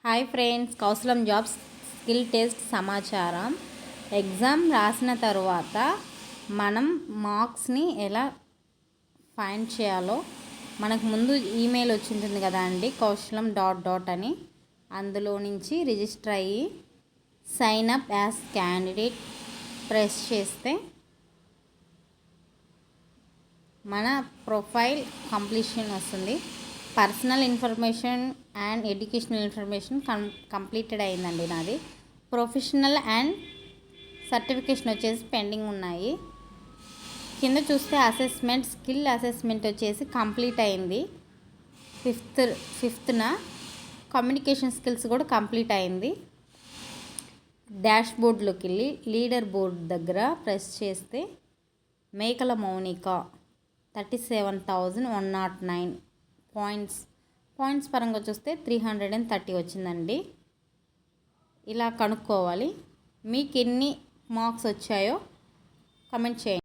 Hi friends, Kaushalam jobs skill test సమాచారం. Exam రాసిన తర్వాత మనం మార్క్స్ని ఎలా ఫైండ్ చేయాలో మనకు ముందు ఈమెయిల్ వచ్చి ఉంటుంది కదా అండి, కౌశలం డాట్ అని. అందులో నుంచి రిజిస్టర్ అయ్యి sign up as candidate press చేస్తే మన ప్రొఫైల్ కంప్లీషన్ వస్తుంది. Personal information and educational information completed అయిందండి నాది. ప్రొఫెషనల్ అండ్ సర్టిఫికేషన్ వచ్చేసి పెండింగ్ ఉన్నాయి. కింద చూస్తే అసెస్మెంట్, స్కిల్ అసెస్మెంట్ వచ్చేసి కంప్లీట్ అయింది. ఫిఫ్త్న కమ్యూనికేషన్ స్కిల్స్ కూడా కంప్లీట్ అయింది. డాష్ బోర్డ్లోకి వెళ్ళి లీడర్ బోర్డ్ దగ్గర ప్రెస్ చేస్తే మేకల మౌనిక 37,109 పాయింట్స్ పరంగా చూస్తే 330 వచ్చిందండి. ఇలా కనుక్కోవాలి. మీకు ఎన్ని మార్క్స్ వచ్చాయో కమెంట్ చేయండి.